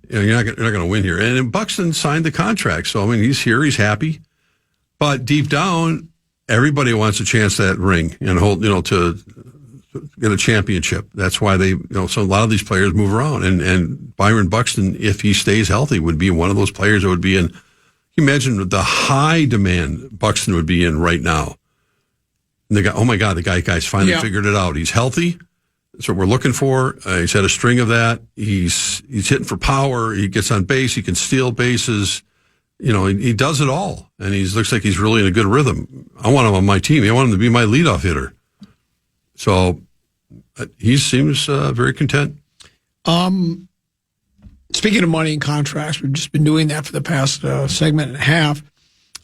you're not going to win here. And Buxton signed the contract, so I mean he's here, he's happy, but deep down, everybody wants a chance at that ring and hold, to get a championship. That's why they, so a lot of these players move around, and Byron Buxton, if he stays healthy, would be one of those players that would be in. Imagine the high demand Buxton would be in right now. And the guy, oh my God, the guy's finally figured it out. He's healthy. That's what we're looking for. He's had a string of that. He's hitting for power. He gets on base. He can steal bases. He does it all. And looks like he's really in a good rhythm. I want him on my team. I want him to be my leadoff hitter. So he seems very content. Speaking of money and contracts, we've just been doing that for the past segment and a half.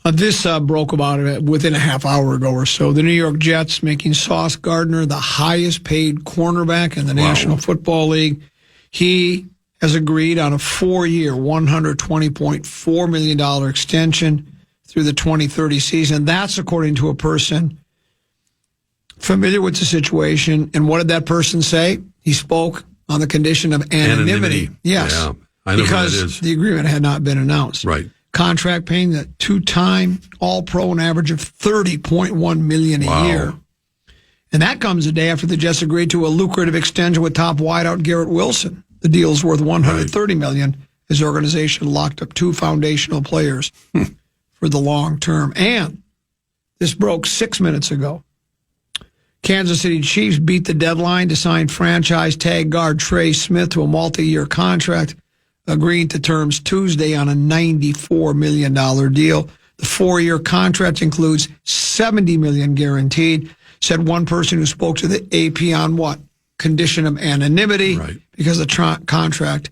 This broke about it within a half hour ago or so. The New York Jets making Sauce Gardner the highest paid cornerback in the National Football League. He has agreed on a 4-year, $120.4 million extension through the 2030 season. That's according to a person familiar with the situation. And what did that person say? He spoke on the condition of anonymity. Yes. Yeah, I know because that is. The agreement had not been announced. Right. Contract paying the two-time All-Pro an average of $30.1 million a year. And that comes a day after the Jets agreed to a lucrative extension with top wideout Garrett Wilson. The deal's worth $130 million. His organization locked up 2 foundational players for the long term. And this broke 6 minutes ago. Kansas City Chiefs beat the deadline to sign franchise tag guard Trey Smith to a multi-year contract, agreeing to terms Tuesday on a $94 million deal. The 4-year contract includes $70 million guaranteed, said one person who spoke to the AP on what? Condition of anonymity, because the contract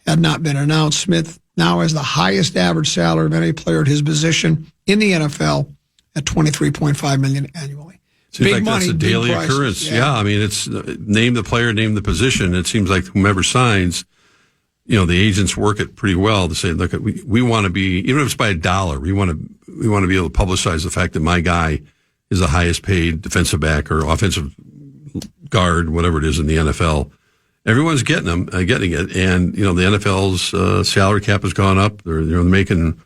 had not been announced. Smith now has the highest average salary of any player at his position in the NFL at $23.5 million annually. Seems big like money, that's a daily occurrence. Yeah, I mean, it's name the player, name the position. It seems like whomever signs, the agents work it pretty well to say, look, we want to be, even if it's by $1, we want to be able to publicize the fact that my guy is the highest paid defensive back or offensive guard, whatever it is in the NFL. Everyone's getting it, and the NFL's salary cap has gone up. They're making.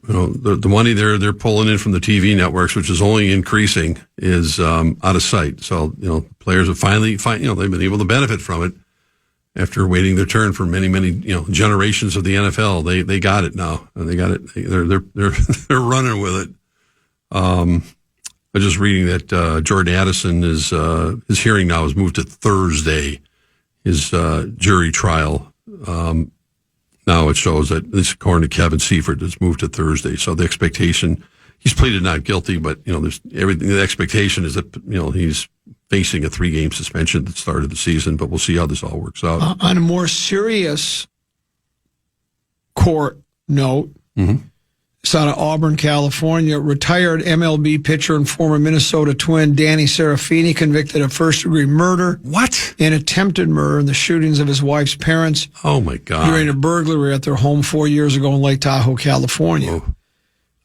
The money they're pulling in from the TV networks, which is only increasing, is out of sight. So, players have finally, they've been able to benefit from it after waiting their turn for many, many, generations of the NFL. They got it now. They got it. They're running with it. I was just reading that Jordan Addison his hearing now is moved to Thursday. His jury trial. Now it shows that, at least according to Kevin Seifert, it's moved to Thursday. So the expectation, he's pleaded not guilty, but there's everything. The expectation is that he's facing a 3-game suspension at the start of the season. But we'll see how this all works out. On a more serious court note, it's out of Auburn, California. Retired MLB pitcher and former Minnesota Twin Danny Serafini convicted of first-degree murder. What? And attempted murder in the shootings of his wife's parents. Oh, my God. During a burglary at their home 4 years ago in Lake Tahoe, California.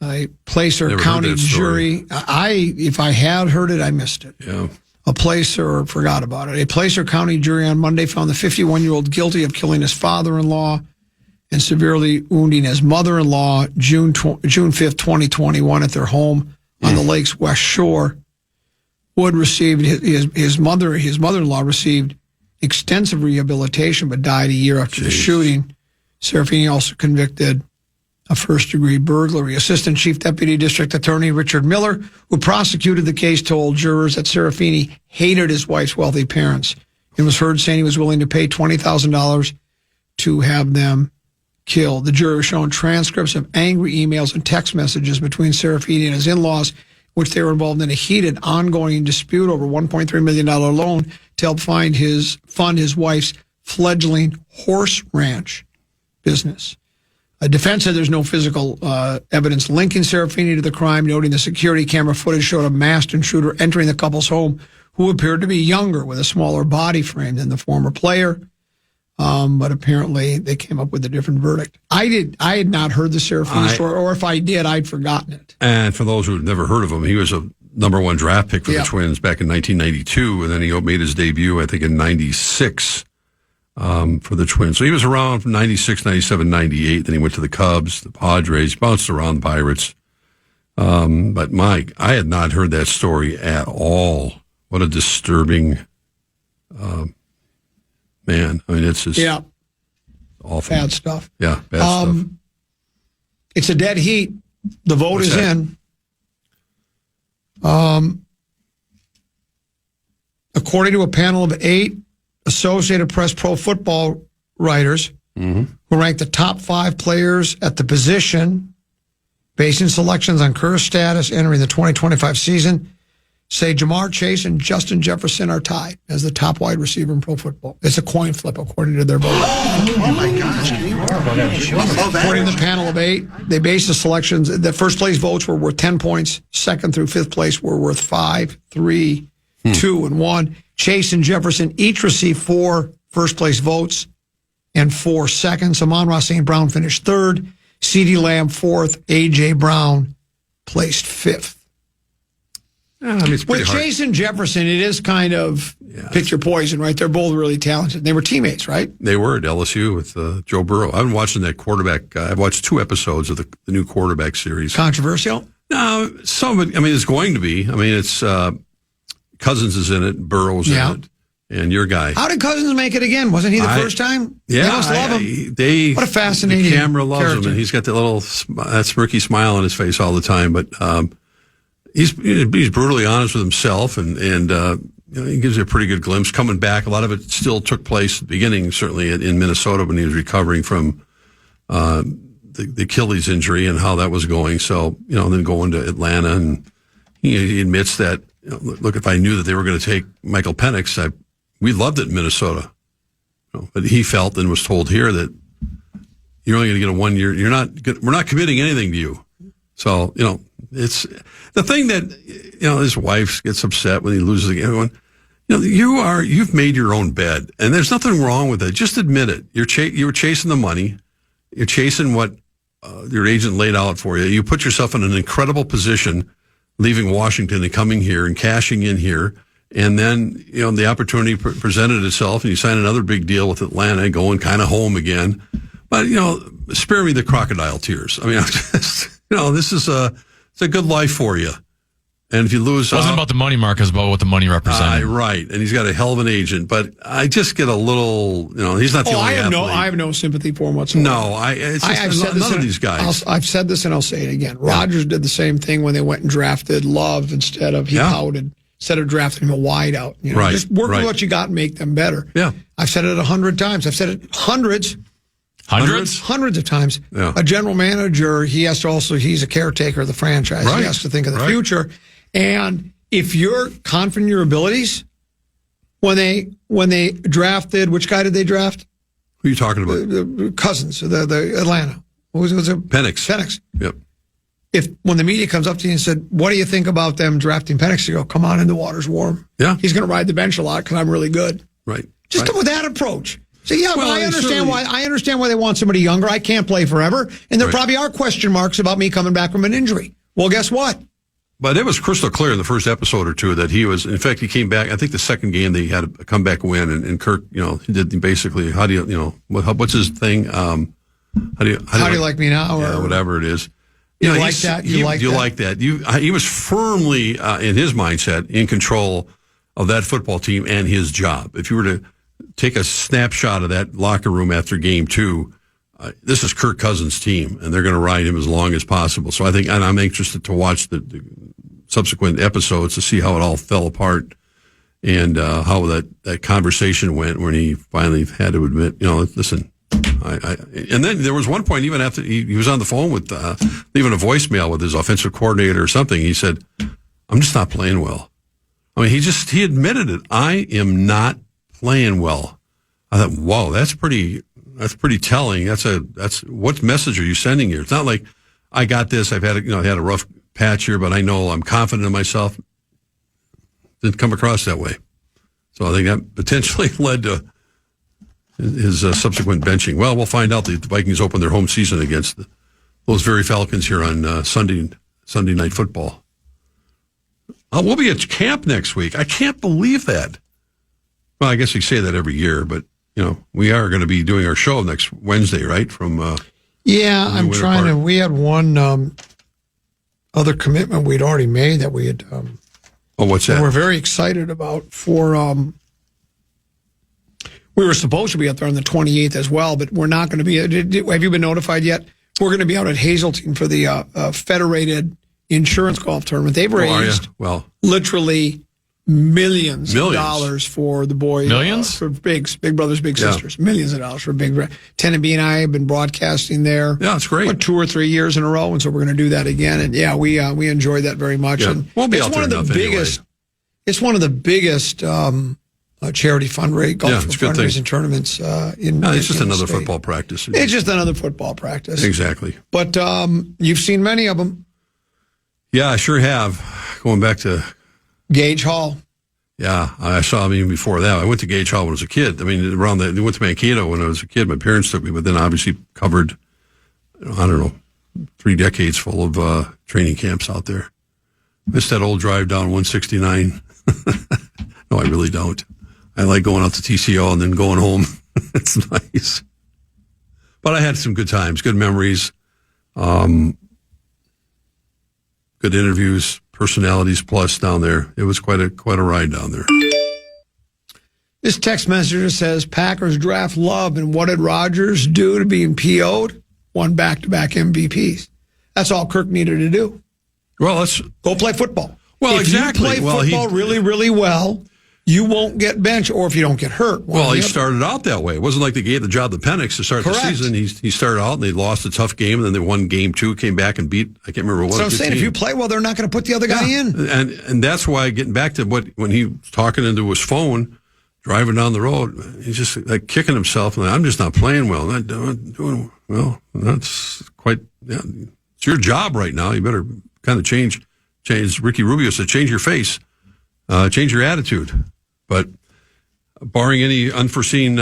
A Placer County jury. If I had heard it, I missed it. Yeah. Forgot about it. A Placer County jury on Monday found the 51-year-old guilty of killing his father-in-law and severely wounding his mother-in-law June 5th, 2021 at their home on the lake's west shore. Wood received, his mother-in-law received extensive rehabilitation but died a year after the shooting. Serafini also convicted of first-degree burglary. Assistant Chief Deputy District Attorney Richard Miller, who prosecuted the case, told jurors that Serafini hated his wife's wealthy parents and was heard saying he was willing to pay $20,000 to have them killed. The jury shown transcripts of angry emails and text messages between Serafini and his in-laws, which they were involved in a heated, ongoing dispute over $1.3 million loan to help fund his wife's fledgling horse ranch business. A defense said there's no physical evidence linking Serafini to the crime, noting the security camera footage showed a masked intruder entering the couple's home who appeared to be younger with a smaller body frame than the former player. But apparently they came up with a different verdict. I had not heard the Serafini story, or if I did, I'd forgotten it. And for those who've never heard of him, he was a number 1 draft pick for the Twins back in 1992, and then he made his debut, I think, in 96 for the Twins. So he was around from 96, 97, 98. Then he went to the Cubs, the Padres, bounced around the Pirates. But Mike, I had not heard that story at all. What a disturbing man. I mean, it's just awful. Bad stuff. Yeah, bad stuff. It's a dead heat. The vote is in. According to a panel of 8 Associated Press pro football writers who ranked the top 5 players at the position, basing selections on career status entering the 2025 season, say Jamar Chase and Justin Jefferson are tied as the top wide receiver in pro football. It's a coin flip, according to their vote. Oh my gosh. According to the panel of 8, they based the selections. The first place votes were worth 10 points. Second through 5th place were worth 5, 3, 2, and 1. Chase and Jefferson each received 4 first place votes and 4 seconds. Amon-Ra St. Brown finished 3rd. CeeDee Lamb 4th. A.J. Brown placed 5th. I mean, it's With hard. Chase and Jefferson, it is kind of pick your poison, right? They're both really talented. They were teammates, right? They were at LSU with Joe Burrow. I've been watching that quarterback. I've watched 2 episodes of the new quarterback series. Controversial? No, some of it, I mean, it's going to be. I mean, it's Cousins is in it, Burrow's in it, and your guy. How did Cousins make it again? Wasn't he the first time? Yeah. They must love him. What a fascinating The camera loves character. him, and he's got that little that smirky smile on his face all the time. But he's brutally honest with himself, and he gives you a pretty good glimpse. Coming back, a lot of it still took place at the beginning, certainly in Minnesota when he was recovering from the Achilles injury and how that was going. So, then going to Atlanta, and he admits that, look, if I knew that they were going to take Michael Penix, we loved it in Minnesota. But he felt and was told here that you're only going to get a 1 year. We're not committing anything to you. So, it's the thing that, his wife gets upset when he loses the game. You've made your own bed, and there's nothing wrong with it. Just admit it. You were chasing the money. You're chasing what your agent laid out for you. You put yourself in an incredible position, leaving Washington and coming here and cashing in here. And then, the opportunity presented itself, and you sign another big deal with Atlanta, going kind of home again. But, spare me the crocodile tears. I mean, this is it's a good life for you. And if you lose... It wasn't about the money, Mark. It was about what the money represented. Right. And he's got a hell of an agent. But I just get a little... he's not the only athlete. I have no sympathy for him whatsoever. No, I've said none of these guys. I've said this and I'll say it again. Rodgers did the same thing when they went and drafted Love instead of... He pouted. Instead of drafting him a wideout. Right. Just work with what you got and make them better. Yeah. I've said it 100 times. I've said it hundreds of times. Yeah. A general manager, he's a caretaker of the franchise. Right. He has to think of the future. And if you're confident in your abilities, when they drafted, which guy did they draft? Who are you talking about? The Cousins, the Atlanta. What was it? Penix. Yep. When the media comes up to you and said, what do you think about them drafting Penix? You go, come on in, the water's warm. Yeah. He's going to ride the bench a lot because I'm really good. Right. Just with that approach. So I understand why. I understand why they want somebody younger. I can't play forever, and there probably are question marks about me coming back from an injury. Well, guess what? But it was crystal clear in the first episode or two that he was. In fact, he came back. I think the second game they had a comeback win, and Kirk, he did basically. How do you, what's his thing? How do you like me now? Or whatever it is. You like that? You like that? He was firmly in his mindset in control of that football team and his job. If you were to take a snapshot of that locker room after game 2, this is Kirk Cousins' team, and they're going to ride him as long as possible. So I think, and I'm interested to watch the subsequent episodes to see how it all fell apart and how that conversation went when he finally had to admit, listen. And then there was one point, even after he was on the phone with leaving a voicemail with his offensive coordinator or something, he said, "I'm just not playing well." I mean, he admitted it. I am not playing well. I thought, whoa, that's pretty telling. That's what message are you sending here? It's not like I got this. I've had I had a rough patch here, but I know I'm confident in myself. Didn't come across that way. So I think that potentially led to his subsequent benching. Well, we'll find out. The Vikings open their home season against those very Falcons here on Sunday Night Football. We'll be at camp next week. I can't believe that. Well, I guess we say that every year, but we are going to be doing our show next Wednesday, right? From I'm trying to. We had one other commitment we'd already made that we had. What's that? We're very excited about for. We were supposed to be up there on the 28th as well, but we're not going to be. Have you been notified yet? We're going to be out at Hazeltine for the Federated Insurance Golf Tournament. They've raised literally millions of dollars for the boys. Millions? For Big Brothers, Big Sisters. Millions of dollars for Big. Tenant B and I have been broadcasting there. Yeah, it's great. 2 or 3 years in a row, and so we're going to do that again. And we enjoyed that very much. Yeah. And We'll be it's out one there of the biggest. Anyway. It's one of the biggest charity fundraising tournaments it's just another football practice. It's just another football practice. Exactly. But you've seen many of them. Yeah, I sure have. Going back to Gage Hall. Yeah, I saw him even before that. I went to Gage Hall when I was a kid. I mean, they went to Mankato when I was a kid. My parents took me, but then obviously covered, 3 decades full of training camps out there. Missed that old drive down 169. No, I really don't. I like going out to TCO and then going home. It's nice. But I had some good times, good memories, good interviews, personalities plus down there. It was quite a ride down there. This text messenger says, Packers draft Love, and what did Rodgers do to being PO'd? Won back-to-back MVPs. That's all Kirk needed to do. Well, let's go play football. Well, if exactly. you play football really, really well, you won't get benched, or if you don't get hurt. Well, he started out that way. It wasn't like they gave the job to Penix to start the season. He started out and they lost a tough game, and then they won game 2, came back and beat, I can't remember what. So I'm saying, if you play well, they're not going to put the other guy in. And that's why, getting back to when he was talking into his phone, driving down the road, he's just like kicking himself. And I'm just not playing well. Not doing well. That's quite, it's your job right now. You better kind of change. Ricky Rubio said, change your face, change your attitude. But barring any unforeseen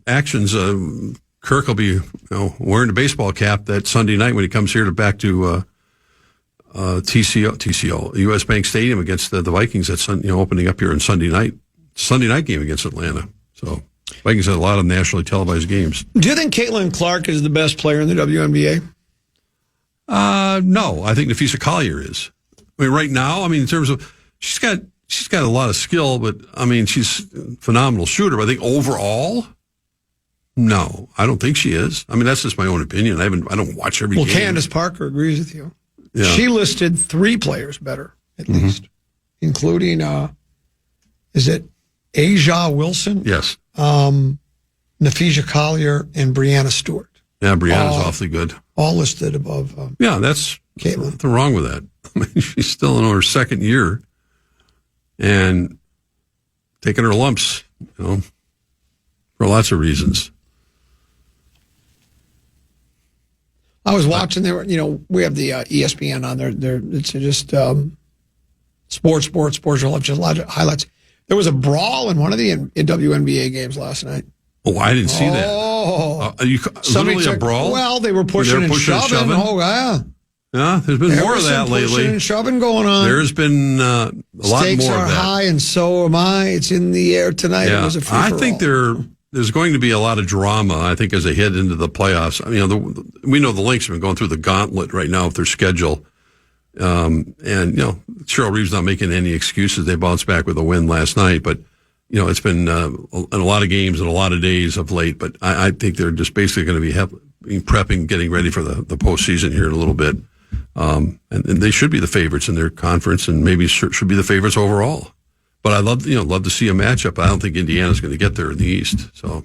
actions, Kirk will be wearing the baseball cap that Sunday night when he comes here back to TCO, U.S. Bank Stadium against the Vikings. That's opening up here on Sunday night game against Atlanta. So Vikings had a lot of nationally televised games. Do you think Caitlin Clark is the best player in the WNBA? No, I think Nafisa Collier is. I mean, right now, in terms of she's got a lot of skill, but she's a phenomenal shooter. But I think overall, no, I don't think she is. that's just my own opinion. I don't watch every game. Well, Candace Parker agrees with you. Yeah. She listed 3 players better, at least, including, is it Aja Wilson? Yes. Nafisa Collier and Brianna Stewart. Yeah, Brianna's awfully good. All listed above. That's Caitlin. Nothing wrong with that. She's still in her second year and taking her lumps, for lots of reasons. I was watching there. We have the ESPN on there. It's just sports. You'll have just a lot of highlights. There was a brawl in one of the WNBA games last night. Oh, I didn't see that. Literally a brawl? Well, they were pushing and shoving. Oh, yeah. Yeah, there's been more of that lately. Pushing and shoving going on. There's been a lot more of that. Stakes are high, and so am I. It's in the air tonight. Yeah. It was a free-for-all. I think there's going to be a lot of drama, I think, as they head into the playoffs. We know the Lynx have been going through the gauntlet right now with their schedule. Cheryl Reeve's not making any excuses. They bounced back with a win last night, but it's been in a lot of games and a lot of days of late. But I think they're just basically going to be prepping, getting ready for the postseason here in a little bit. And they should be the favorites in their conference, and maybe should be the favorites overall. But I love to see a matchup. I don't think Indiana's going to get there in the East, so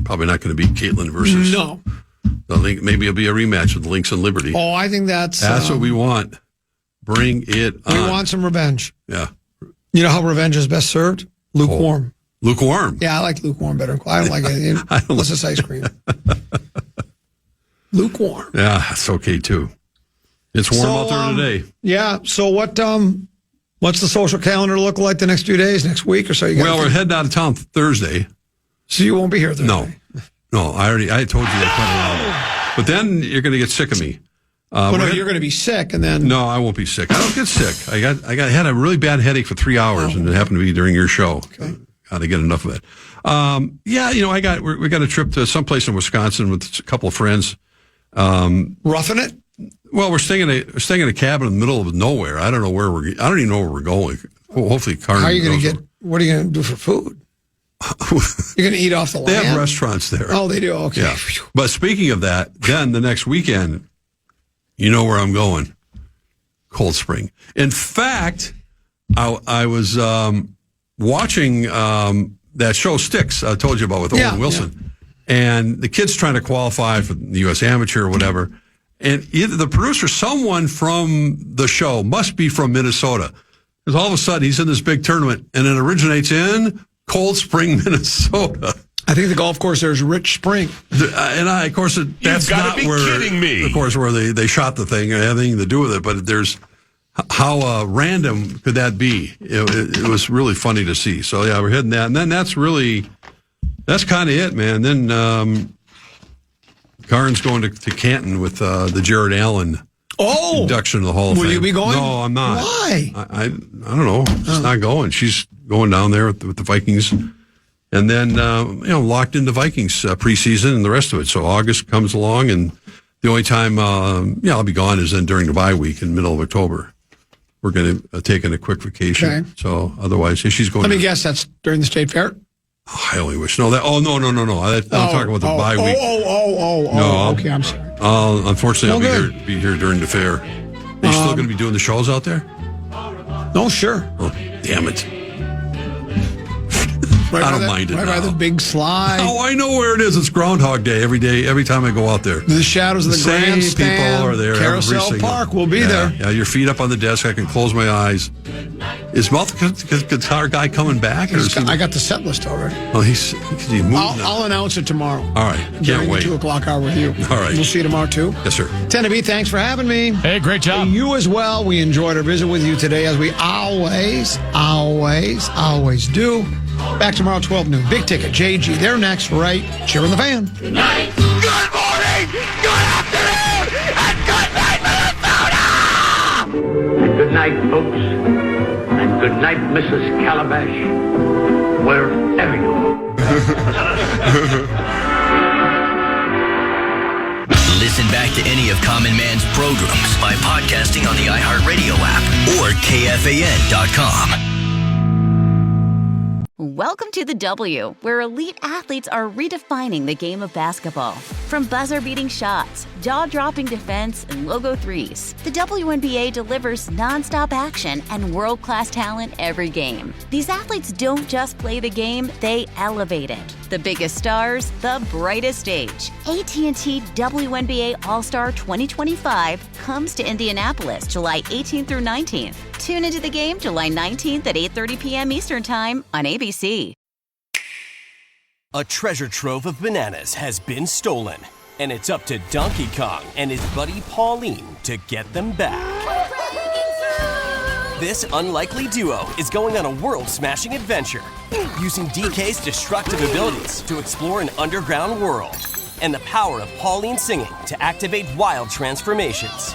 probably not going to be Caitlin versus. No. Maybe it'll be a rematch with the Lynx and Liberty. Oh, I think that's what we want. Bring it on. We want some revenge. Yeah. You know how revenge is best served? Lukewarm. Lukewarm. Yeah, I like lukewarm better. I don't like it unless it's ice cream. Lukewarm. Yeah, that's okay too. It's warm out there today. Yeah. So what's the social calendar look like the next few days, next week or so? We're heading out of town Thursday. So you won't be here Thursday? No. I told you that quite a while. But then you're going to get sick of me. You're going to be sick, and then no, I won't be sick. I don't get sick. I had a really bad headache for 3 hours, and it happened to be during your show. Okay. Got to get enough of it. We got a trip to someplace in Wisconsin with a couple of friends. Roughing it. Well, we're staying in a cabin in the middle of nowhere. I don't even know where we're going. Well, hopefully, Carmen. How are you going to get? What are you going to do for food? You're going to eat off the land? They have restaurants there. Oh, they do? Okay. Yeah. But speaking of that, then the next weekend, you know where I'm going. Cold Spring. In fact, I was watching that show Sticks I told you about with Owen Wilson. Yeah. And the kid's trying to qualify for the U.S. Amateur or whatever. And either the producer, someone from the show, must be from Minnesota. Because all of a sudden he's in this big tournament, and it originates in Cold Spring, Minnesota. I think the golf course there is Rich Spring. Of course, that's not where. Kidding me. Of course, where they shot the thing and anything to do with it. But there's how random could that be? It was really funny to see. So yeah, we're heading that, and then that's kind of it, man. Then Karen's going to Canton with the Jared Allen induction to the Hall of Fame. Will you be going? No, I'm not. Why? I don't know. Just not going. She's going down there with the Vikings. And then, locked into Vikings preseason and the rest of it. So August comes along, and the only time, I'll be gone is then during the bye week in the middle of October. We're going to take a quick vacation. Okay. So otherwise, she's going. Let me guess, that's during the state fair? I only wish. No, no. I'm talking about the bye week. No, okay, I'm sorry. Unfortunately, I'll be here during the fair. Are you still going to be doing the shows out there? No, sure. Oh, damn it. I don't mind it right now. by the big slide. Oh, I know where it is. It's Groundhog Day every day, every time I go out there. The shadows of the grandstand. People are there. Carousel Park will be there. Yeah, your feet up on the desk. I can close my eyes. Is Mouth Guitar Guy coming back? I got the set list already. Oh, he's moved now. I'll announce it tomorrow. All right. Can't wait. The 2 o'clock hour with you. All right. We'll see you tomorrow, too. Yes, sir. Teneby, thanks for having me. Hey, great job. You as well. We enjoyed our visit with you today, as we always do. Back tomorrow, 12 noon. Big Ticket, JG. They're next, right? Cheering the fan. Good night. Good morning. Good afternoon. And good night, Minnesota. And good night, folks. And good night, Mrs. Calabash. Wherever you are. Listen back to any of Common Man's programs by podcasting on the iHeartRadio app or KFAN.com. Welcome to the W, where elite athletes are redefining the game of basketball. From buzzer-beating shots, jaw-dropping defense, and logo threes, the WNBA delivers nonstop action and world-class talent every game. These athletes don't just play the game, they elevate it. The biggest stars, the brightest stage. AT&T WNBA All-Star 2025 comes to Indianapolis July 18th through 19th. Tune into the game July 19th at 8:30 p.m. Eastern Time on ABC. A treasure trove of bananas has been stolen, and it's up to Donkey Kong and his buddy Pauline to get them back. This unlikely duo is going on a world-smashing adventure, using DK's destructive abilities to explore an underground world, and the power of Pauline singing to activate wild transformations.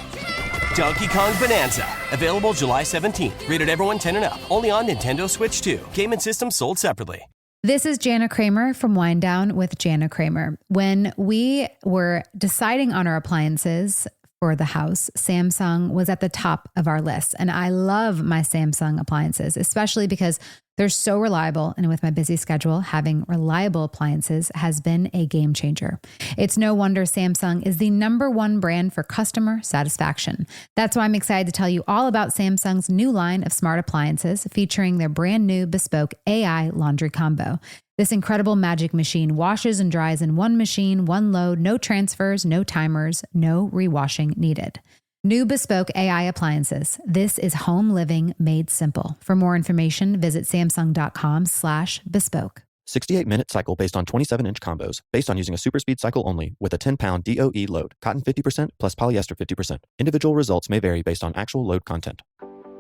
Donkey Kong Bonanza, available July 17th. Rated everyone 10 and up. Only on Nintendo Switch 2. Game and system sold separately. This is Jana Kramer from Wind Down with Jana Kramer. When we were deciding on our appliances for the house, Samsung was at the top of our list. And I love my Samsung appliances, especially because they're so reliable. And with my busy schedule, having reliable appliances has been a game changer. It's no wonder Samsung is the #1 brand for customer satisfaction. That's why I'm excited to tell you all about Samsung's new line of smart appliances featuring their brand new bespoke AI laundry combo. This incredible magic machine washes and dries in one machine, one load, no transfers, no timers, no rewashing needed. New bespoke AI appliances. This is home living made simple. For more information, visit samsung.com/bespoke. 68-minute cycle based on 27-inch combos, based on using a super speed cycle only with a 10-pound DOE load, cotton 50% plus polyester 50%. Individual results may vary based on actual load content.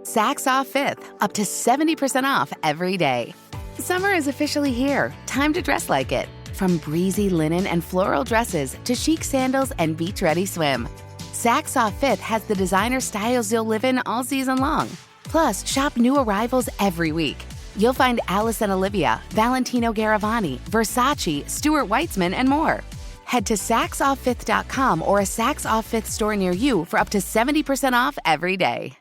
Saks Off 5th, up to 70% off every day. Summer is officially here. Time to dress like it. From breezy linen and floral dresses to chic sandals and beach-ready swim. Saks Off Fifth has the designer styles you'll live in all season long. Plus, shop new arrivals every week. You'll find Alice & Olivia, Valentino Garavani, Versace, Stuart Weitzman, and more. Head to SaksOffFifth.com or a Saks Off Fifth store near you for up to 70% off every day.